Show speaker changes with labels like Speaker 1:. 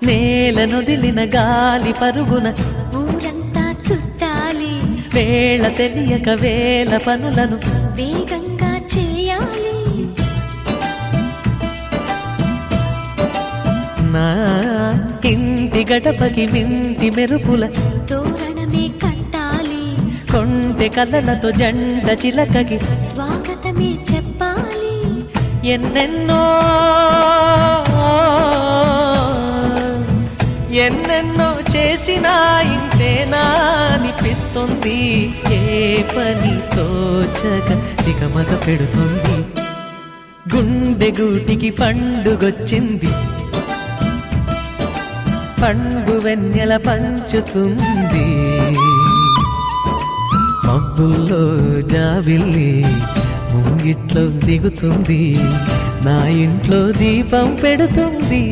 Speaker 1: నేలనొదిలిన గాలి పరుగున
Speaker 2: ఊరంతా చుట్టాలి,
Speaker 1: వేళ తెలియక వేల పనులను
Speaker 2: వేగంగా చేయాలి.
Speaker 1: నా ఇంటి గడపకి వింటి మెరుపుల
Speaker 2: తోరణమే కట్టాలి,
Speaker 1: కొంటె కలలతో జంట చిలకకి
Speaker 2: స్వాగతమే చెప్పాలి.
Speaker 1: ఎన్నెన్నో ఎన్నెన్నో చేసినా ఇంతేనా అనిపిస్తుంది. ఏ పని తోచక దిగమగ పెడుతుంది. గుండె గూటికి పండుగొచ్చింది, పండు వెన్నెల పంచుతుంది. మబ్బుల్లో జాబిల్లి ముంగిట్లో దిగుతుంది, నా ఇంట్లో దీపం పెడుతుంది.